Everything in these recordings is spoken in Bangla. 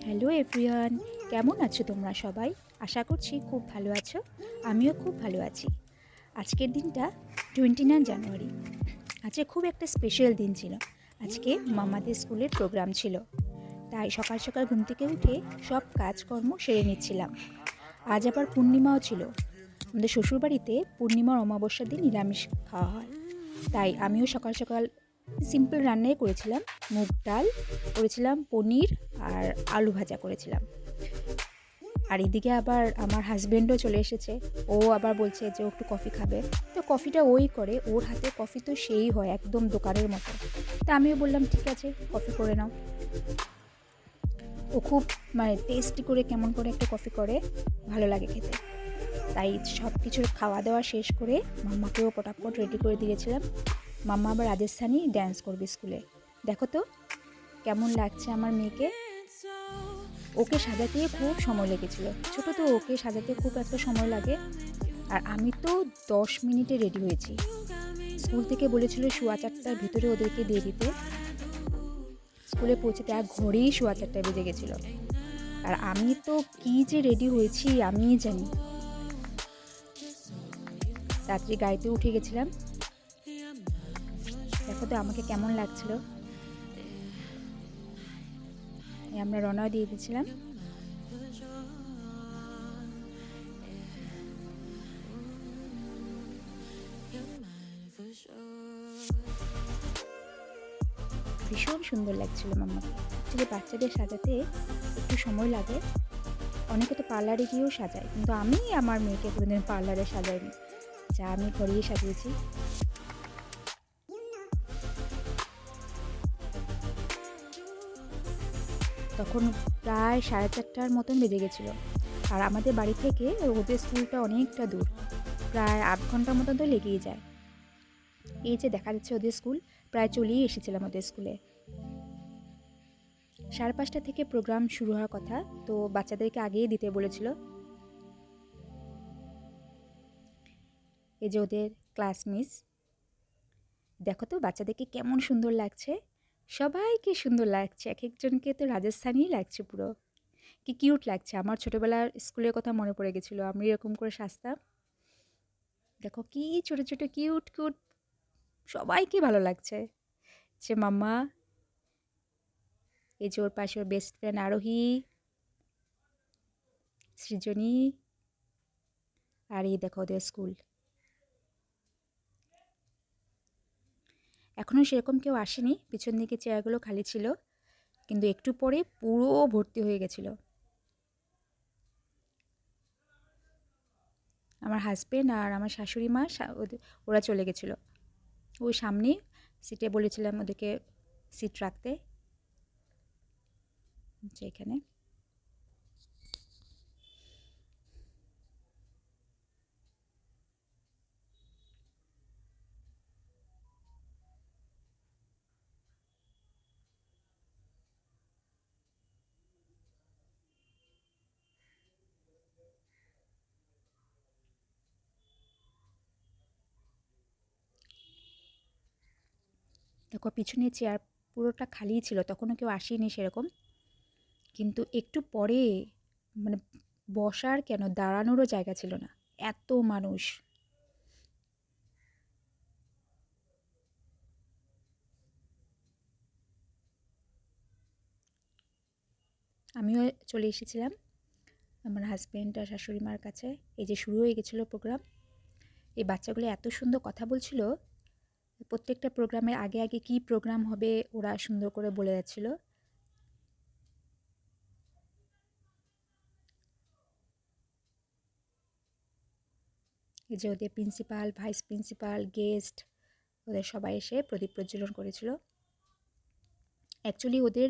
হ্যালো এভরিওয়ান, কেমন আছো তোমরা সবাই? আশা করছি খুব ভালো আছো। আমিও খুব ভালো আছি। আজকের দিনটা 29 জানুয়ারি। আজকে খুব একটা স্পেশাল দিন ছিল। আজকে মামাদের স্কুলের প্রোগ্রাম ছিল, তাই সকাল সকাল ঘুম থেকে উঠে সব কাজকর্ম সেরে নিচ্ছিলাম। আজ আবার পূর্ণিমাও ছিল। আমাদের শ্বশুরবাড়িতে পূর্ণিমার অমাবস্যার দিন নিরামিষ খাওয়া হয়, তাই আমিও সকাল সকাল সিম্পল রান্নাই করেছিলাম। মুগ ডাল করেছিলাম, পনির আর আলু ভাজা করেছিলাম। আর এদিকে আবার আমার হাজব্যান্ডও চলে এসেছে। ও আবার বলছে যে ও একটু কফি খাবে। তো কফিটা ওই করে, ওর হাতে কফি তো সেই হয় একদম দোকানের মতো। তা আমিও বললাম ঠিক আছে, কফি করে নাও। ও খুব টেস্টি করে কেমন করে একটা কফি করে, ভালো লাগে খেতে। তাই সব কিছুর খাওয়া দাওয়া শেষ করে মাম্মাকেও পটাপট রেডি করে দিয়েছিলাম। মাম্মা আবার রাজস্থানি ড্যান্স করবে স্কুলে। দেখো তো কেমন লাগছে আমার মেয়েকে। ওকে সাজাতে খুব সময় লেগেছিল। ছোট তো, ওকে সাজাতে খুব একটা সময় লাগে। আর আমি তো 10 মিনিটে রেডি হয়েছি। স্কুল থেকে বলেছিল 4:15টার ভিতরে ওদেরকে দিয়ে দিতে। স্কুলে পৌঁছতে আর ঘরেই 4:15টায় বেজে গেছিলো। আর আমি তো কি যে রেডি হয়েছি আমিই জানি। রাত্রি গাড়িতে উঠে গেছিলাম। দেখো তো আমাকে কেমন লাগছিল। আমরা রওনা দিয়ে দিয়েছিলাম। ভীষণ সুন্দর লাগছিল মাম্মাকে। অ্যাকচুয়ালি বাচ্চাদের সাজাতে একটু সময় লাগে। অনেকে তো পার্লারে গিয়েও সাজায়, কিন্তু আমি আমার মেয়েকে কোনোদিন পার্লারে সাজাইনি, যা আমি ঘরেই সাজিয়েছি। তখন প্রায় 4:30টার মতন বেজে গেছিলো। আর আমাদের বাড়ি থেকে ওদের স্কুলটা অনেকটা দূর, প্রায় 8 ঘন্টার মতন তো লেগেই যায়। এই যে দেখা যাচ্ছে ওদের স্কুল, প্রায় চলেই এসেছিলাম ওদের স্কুলে। 5:30টা থেকে প্রোগ্রাম শুরু হওয়ার কথা, তো বাচ্চাদেরকে আগেই দিতে বলেছিল। এই যে ওদের ক্লাস মিস, দেখো তো বাচ্চাদেরকে কেমন সুন্দর লাগছে। সবাইকে সুন্দর লাগছে, এক একজনকে তো রাজস্থানীই লাগছে পুরো। কি কিউট লাগছে। আমার ছোটোবেলার স্কুলের কথা মনে পড়ে গেছিলো, আমি এরকম করে সাজতাম। দেখো কি ছোট ছোট কিউট কিউট, সবাইকে ভালো লাগছে। যে মাম্মা, এই যে ওর পাশে ওর বেস্ট ফ্রেন্ড আরোহী, সৃজনী, আর এই দেখো ওদের স্কুল। এখনও সেরকম কেউ আসেনি, পিছন দিকে চেয়ারগুলো খালি ছিল, কিন্তু একটু পরে পুরো ভর্তি হয়ে গেছিলো। আমার হাজব্যান্ড আর আমার শাশুড়ি মা ওরা চলে গেছিলো। ওই সামনে সিটে বলেছিলাম ওদেরকে সিট রাখতে, যেখানে। দেখো পিছনে চেয়ার পুরোটা খালিই ছিল, তখনও কেউ আসেনি সেরকম। কিন্তু একটু পরে মানে বসার কেন, দাঁড়ানোরও জায়গা ছিল না, এত মানুষ। আমিও চলে এসেছিলাম আমার হাজব্যান্ড আর শাশুড়ি মার কাছে। এই যে শুরু হয়ে গেছিলো প্রোগ্রাম। এই বাচ্চাগুলো এত সুন্দর কথা বলছিল, প্রত্যেকটা প্রোগ্রামের আগে আগে কি প্রোগ্রাম হবে ওরা সুন্দর করে বলে যাচ্ছিল। এই যে ওদের প্রিন্সিপাল, ভাইস প্রিন্সিপাল, গেস্ট, ওদের সবাই এসে প্রদীপ প্রজ্বলন করেছিল। অ্যাকচুয়ালি ওদের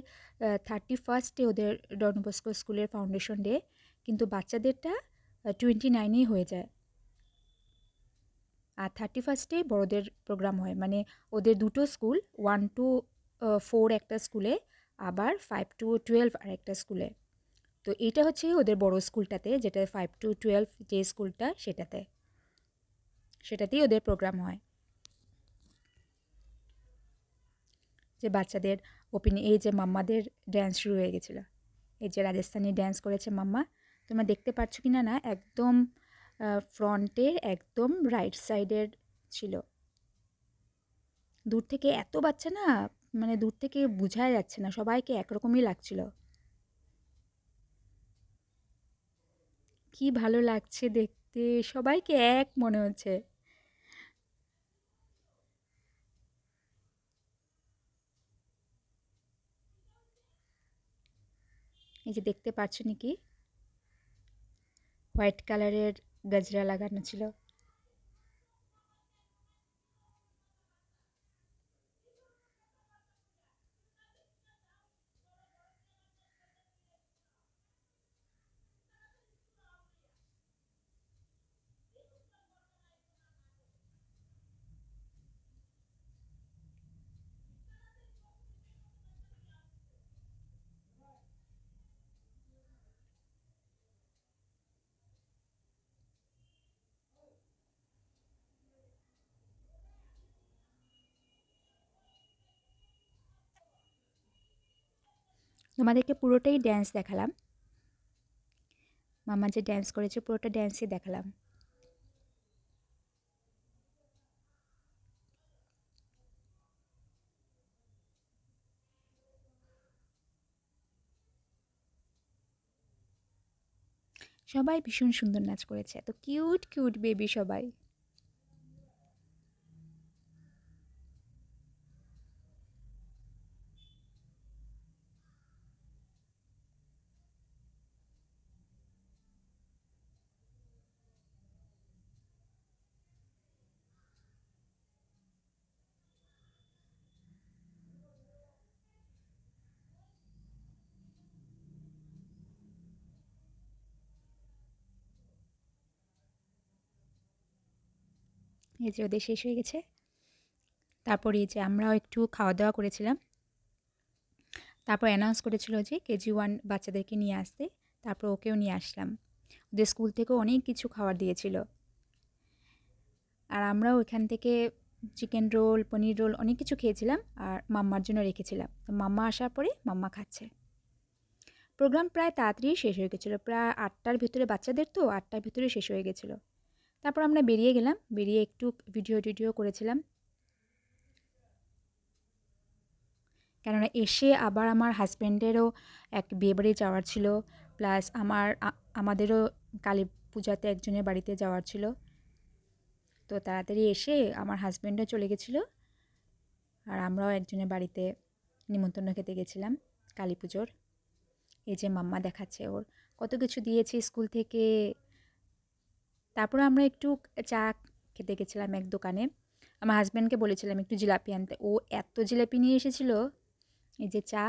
31স্টে ওদের ডন বস্কো স্কুলের ফাউন্ডেশন ডে, কিন্তু বাচ্চাদেরটা 29এই হয়ে যায়। আর 31স্টে বড়দের প্রোগ্রাম হয়, মানে ওদের দুটো স্কুল, 1 to 4 একটা স্কুলে, আবার 5 to 12 আর একটা স্কুলে। তো এইটা হচ্ছে ওদের বড় স্কুলটাতে, যেটা 5 to 12 যে স্কুলটা, সেটাতেই ওদের প্রোগ্রাম হয়। যে বাচ্চাদের ওপেনিং, এই যে মাম্মাদের ড্যান্স শুরু হয়ে গেছিলো। এই যে রাজস্থানি ড্যান্স করেছে মাম্মা। তোমরা দেখতে পাচ্ছ কি না না, একদম ফ্রন্টের একদম রাইট সাইডের ছিল। দূর থেকে এত বাচ্চা না, মানে দূর থেকে বোঝাই যাচ্ছে না, সবাইকে একরকমই লাগছিল। কি ভালো লাগছে দেখতে, সবাইকে এক মনে হচ্ছে। এই যে দেখতে পাচ্ছ নাকি, হোয়াইট কালারের গজরা লাগানো ছিল। তোমাদেরকে পুরোটাই ড্যান্স দেখালাম, মামা যে ড্যান্স করেছে পুরোটা ড্যান্সই দেখালাম। সবাই ভীষণ সুন্দর নাচ করেছে, এত কিউট কিউট বেবি সবাই। এই যে ওদের শেষ হয়ে গেছে। তারপরে এই যে আমরাও একটু খাওয়া দাওয়া করেছিলাম। তারপর অ্যানাউন্স করেছিল যে KG1 বাচ্চাদেরকে নিয়ে আসতে, তারপর ওকেও নিয়ে আসলাম। ওদের স্কুল থেকেও অনেক কিছু খাবার দিয়েছিল, আর আমরাও এখান থেকে চিকেন রোল, পনির রোল অনেক কিছু খেয়েছিলাম, আর মাম্মার জন্য রেখেছিলাম। তো মাম্মা আসার পরে মাম্মা খাচ্ছে। প্রোগ্রাম প্রায় তাড়াতাড়ি শেষ হয়ে গেছিলো, প্রায় 8টার ভিতরে, বাচ্চাদের তো 8টার ভিতরে শেষ হয়ে গেছিলো। তারপর আমরা বেরিয়ে গেলাম, বেরিয়ে একটু ভিডিও টিডিও করেছিলাম। কেননা এসে আবার আমার হাজব্যান্ডেরও এক বিয়েবাড়ি যাওয়ার ছিল, প্লাস আমাদেরও কালী পূজাতে একজনের বাড়িতে যাওয়ার ছিল। তো তাড়াতাড়ি এসে আমার হাজব্যান্ডও চলে গেছিলো, আর আমরাও একজনের বাড়িতে নিমন্ত্রণ খেতে গেছিলাম কালী পুজোর। এই যে মাম্মা দেখাচ্ছে ওর কত কিছু দিয়েছে স্কুল থেকে। তারপর আমরা একটু চা খেতে গেছিলাম এক দোকানে। আমার হাজব্যান্ডকে বলেছিলাম একটু জিলাপি আনতে, ও এত জিলাপি নিয়ে এসেছিলো। এই যে চা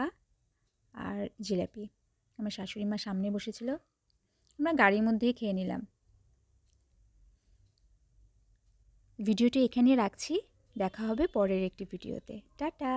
আর জিলাপি, আমার শাশুড়ি মা সামনে বসেছিল, আমরা গাড়ির মধ্যেই খেয়ে নিলাম। ভিডিওটি এখানে রাখছি, দেখা হবে পরের একটি ভিডিওতে। টাটা।